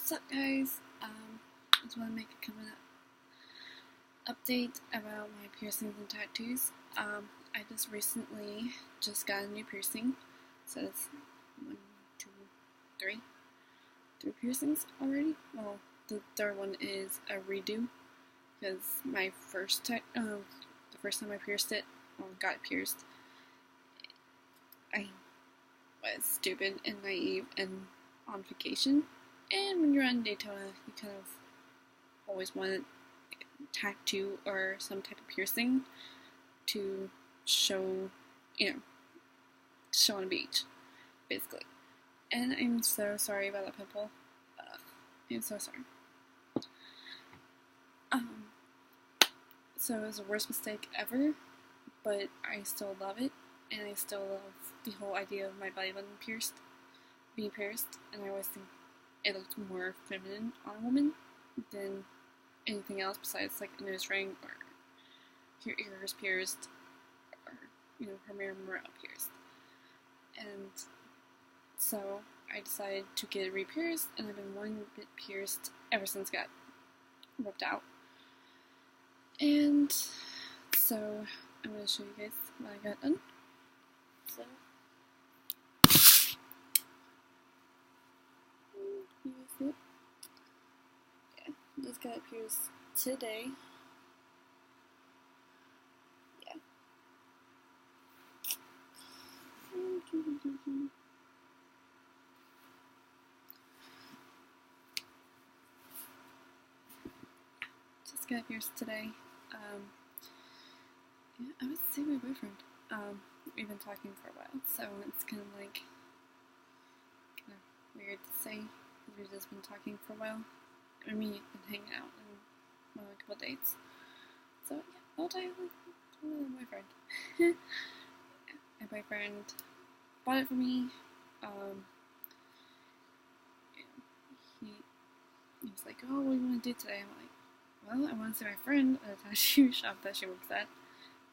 What's up, guys? Just want to make a comment update about my piercings and tattoos. I just recently got a new piercing. So it's 1, 2, 3 piercings already. Well, the third one is a redo because my the first time I pierced it, or got it pierced, I was stupid and naive and on vacation. And when you're on Daytona, you kind of always want a tattoo or some type of piercing to show, show on the beach, basically. And I'm so sorry about that pimple. I'm so sorry. So it was the worst mistake ever, but I still love it, and I still love the whole idea of my belly button being pierced, and I always think it looks more feminine on a woman than anything else besides like a nose ring or your ears pierced or her morale pierced. And so I decided to get it re-pierced, and I've been wanting it pierced ever since it got ripped out. And so I'm going to show you guys what I got done. So you guys see it? Yeah, just got it pierced today. Yeah. Just got it pierced today. Yeah, I would say my boyfriend. We've been talking for a while, so it's kind of weird to say, because we've just been talking for a while. I mean, we've been hanging out and went on a couple dates. So yeah, I'll tell you my boyfriend. Yeah, my boyfriend bought it for me. He was like, "Oh, what do you want to do today?" I'm like, "Well, I want to see my friend at a tattoo shop that she works at."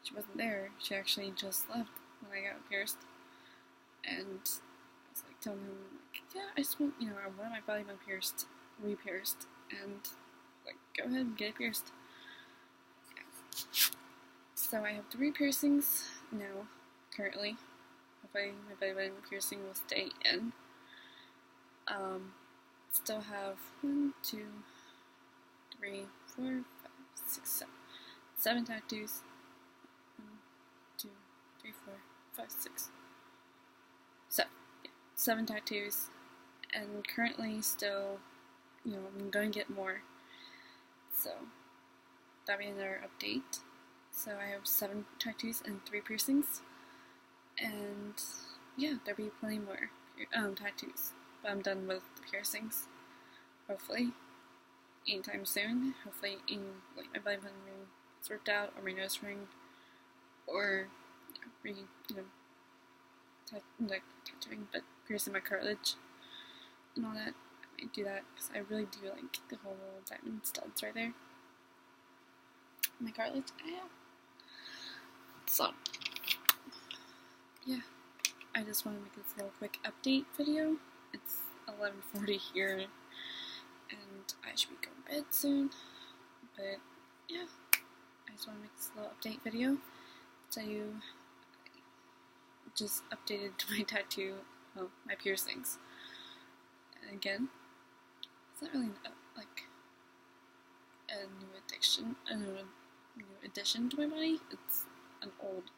She wasn't there. She actually just left when I got pierced. And I was like telling him, like, yeah, I just want, I want my belly button pierced, re-pierced, and like, go ahead and get it pierced. Yeah. So I have 3 piercings now, currently. Hopefully my belly button piercing will stay in. Still have 1, 2, 3, 4, 5, 6, 7 tattoos. 1, 2, 3, 4, 5, 6. 7 tattoos, and currently still, I'm going to get more, so that'll be another update. So I have 7 tattoos and 3 piercings, and yeah, there'll be plenty more tattoos, but I'm done with the piercings, hopefully, anytime soon. Hopefully, my belly button ring gets ripped out, or my nose ring, or, tattooing, but piercing my cartilage and all that. I might do that because I really do like the whole diamond studs right there. My cartilage, yeah. So, yeah, I just want to make this little quick update video. It's 11:40 here, and I should be going to bed soon. But yeah, I just want to make this little update video. Tell you, just updated my tattoo, my piercings. And again, it's not really a new addition to my body. It's an old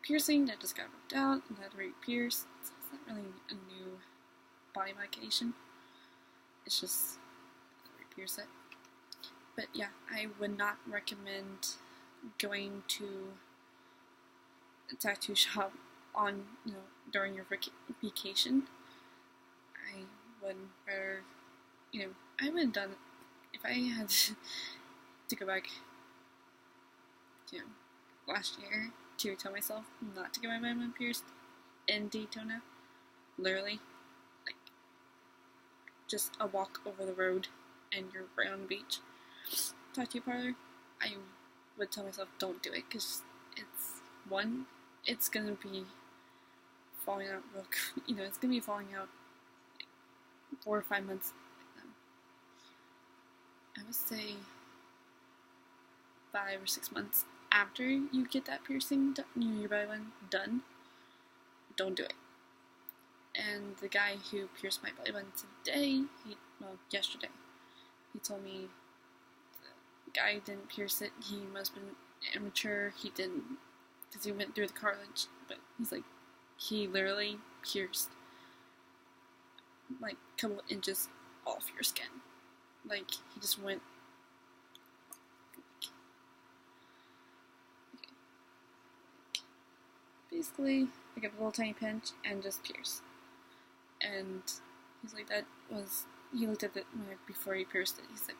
piercing that just got ripped out and had to re-pierce. So it's not really a new body modification. It's just re-pierce it. But yeah, I would not recommend going to a tattoo shop on, during your vacation. I would rather, I would have done it if I had to go back, last year to tell myself not to get my belly button pierced in Daytona. Literally, like, just a walk over the road and you're right on the beach. Tattoo parlor, I would tell myself don't do it, because it's gonna be falling out real, it's gonna be falling out 4 or 5 months I would say 5 or 6 months after you get that piercing done, your belly button done, don't do it. And the guy who pierced my belly button today, yesterday, he told me the guy didn't pierce it. He must have been immature. He didn't, because he went through the cartilage. But he's like, he literally pierced like a couple of inches off your skin. Like, he just went. Basically, like a little tiny pinch and just pierce. And he's like, he looked at it before he pierced it. He's like,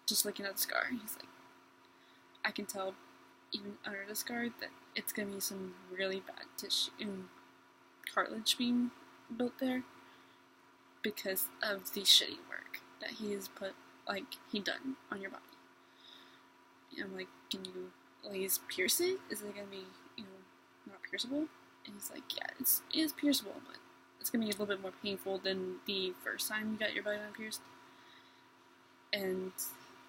just looking at the scar, he's like, I can tell even under the scar that it's gonna be some really bad tissue and cartilage being built there because of the shitty work that he's done on your body. And I'm like, can you at least pierce it? Is it gonna be, not pierceable? And he's like, yeah, it is pierceable, but it's gonna be a little bit more painful than the first time you got your belly button pierced. And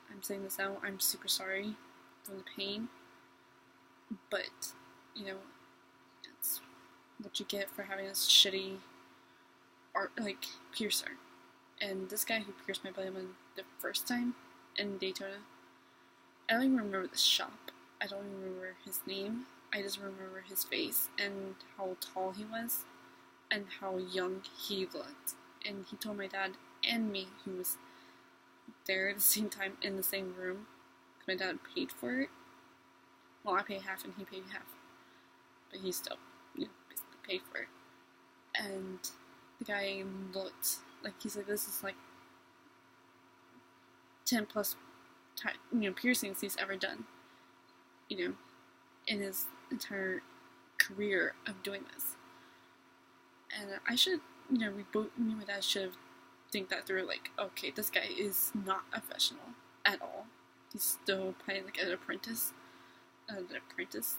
I'm saying this now, I'm super sorry for the pain, but, it's what you get for having this shitty piercer. And this guy who pierced my belly button the first time in Daytona, I don't even remember the shop. I don't even remember his name. I just remember his face and how tall he was and how young he looked. And he told my dad and me, who was there at the same time in the same room, because my dad paid for it. Well, I paid half and he paid half, but he still, basically paid for it. And the guy looked like, he's like, this is like 10 plus piercings he's ever done, in his entire career of doing this. And I should, me and my dad should have think that through, like, okay, this guy is not a professional at all. He's still playing like at the apprentice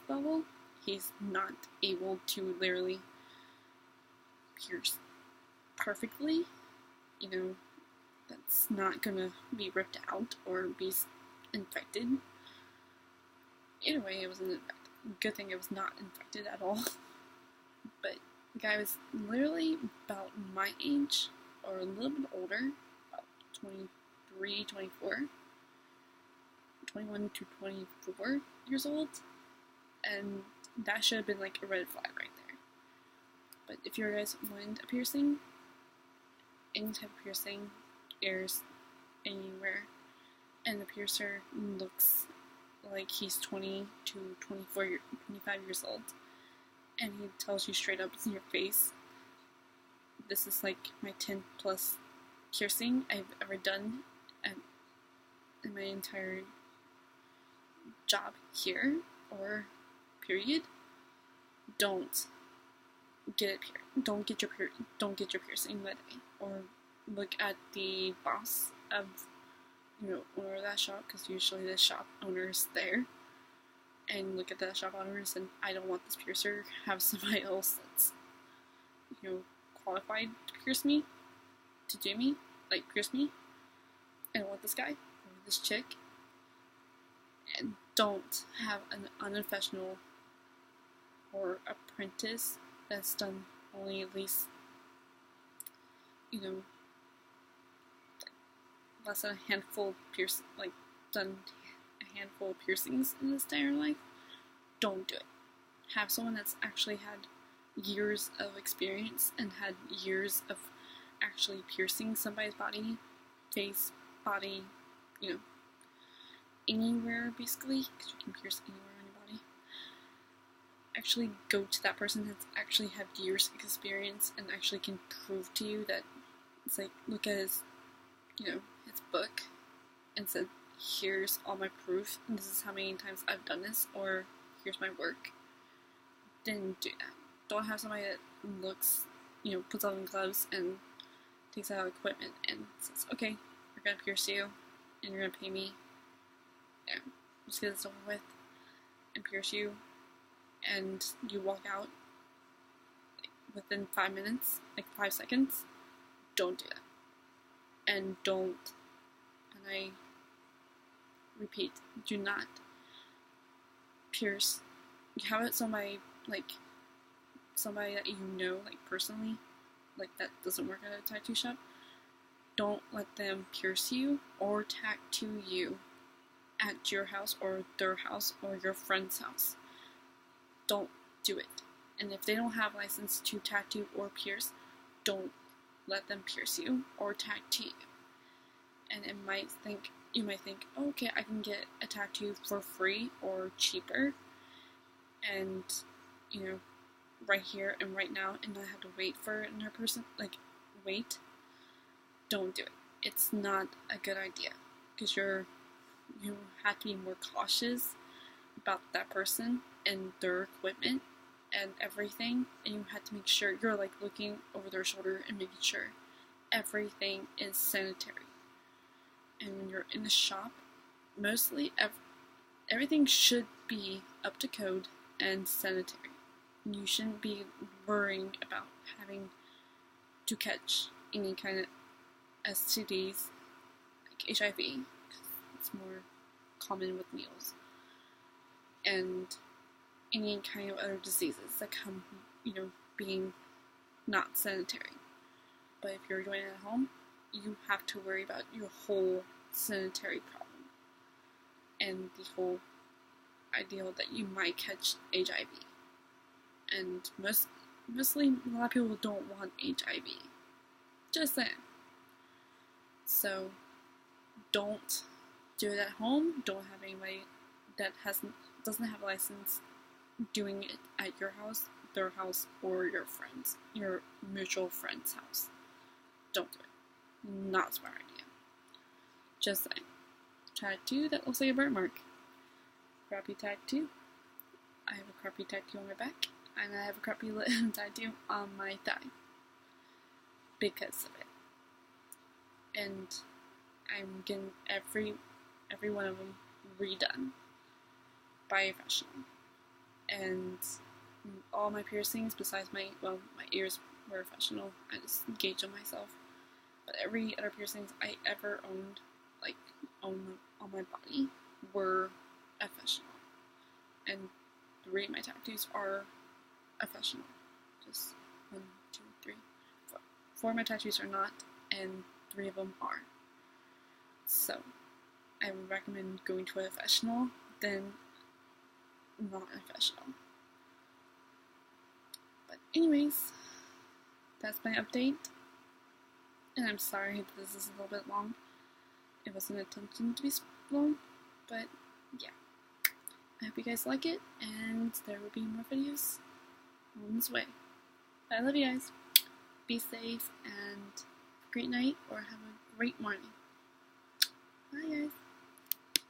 level. He's not able to literally pierce perfectly. That's not gonna be ripped out or be infected. Either way, it wasn't infected. Good thing it was not infected at all. But the guy was literally about my age, or a little bit older, about 23, 24, 21 to 24 years old, and that should have been like a red flag right there. But if you guys want a piercing, any type of piercing, ears, anywhere, and the piercer looks like he's 20 to 25 years old, and he tells you straight up in your face, this is like my 10 plus piercing I've ever done in my entire job here, or period, don't get your piercing that day, or look at the boss of owner of that shop, because usually the shop owner's there, and look at that shop owner and say, I don't want this piercer, have somebody else that's qualified to pierce me, pierce me. I don't want this guy or this chick. And don't have an unprofessional or apprentice that's done only at least less than a handful of done a handful of piercings in his entire life. Don't do it. Have someone that's actually had years of experience and had years of actually piercing somebody's body, face, body, anywhere basically, because you can pierce anywhere on your body. Actually go to that person that's actually had years of experience and actually can prove to you that it's like, look at his his book and said, here's all my proof, and this is how many times I've done this, or here's my work. Then do that. Don't have somebody that looks, puts on gloves and takes out equipment and says, okay, we're gonna pierce you and you're gonna pay me. Just get this over with and pierce you, and you walk out within 5 minutes, 5 seconds. Don't do that. And don't, I repeat, do not pierce. You have it somebody that you know, like personally, like that doesn't work at a tattoo shop. Don't let them pierce you or tattoo you at your house or their house or your friend's house. Don't do it. And if they don't have license to tattoo or pierce, don't let them pierce you or tattoo you. And you might think, oh, okay, I can get a tattoo for free or cheaper, and right here and right now, and not have to wait for another person. Wait. Don't do it. It's not a good idea, because you have to be more cautious about that person and their equipment and everything, and you have to make sure you're looking over their shoulder and making sure everything is sanitary. And when you're in the shop, mostly everything should be up to code and sanitary. You shouldn't be worrying about having to catch any kind of STDs like HIV, it's more common with meals, and any kind of other diseases that come, being not sanitary. But if you're doing it at home, you have to worry about your whole sanitary problem and the whole ideal that you might catch HIV. And mostly, a lot of people don't want HIV. Just saying. So, don't do it at home. Don't have anybody that doesn't have a license doing it at your house, their house, or your mutual friend's house. Don't do it. Not a smart idea. Just saying. Tattoo that looks like a burn mark. Crappy tattoo. I have a crappy tattoo on my back, and I have a crappy tattoo on my thigh because of it. And I'm getting every one of them redone by a professional. And all my piercings, besides my ears were professional. I just gauge on myself. But every other piercings I ever owned, on my body, were professional. And 3 of my tattoos are professional. Just 1, 2, 3, 4. 4 of my tattoos are not, and 3 of them are. So, I would recommend going to a professional than not a professional. But anyways, that's my update. And I'm sorry that this is a little bit long. It wasn't attempting to be long, but yeah. I hope you guys like it, and there will be more videos on this way. I love you guys. Be safe, and have a great night, or have a great morning. Bye, guys.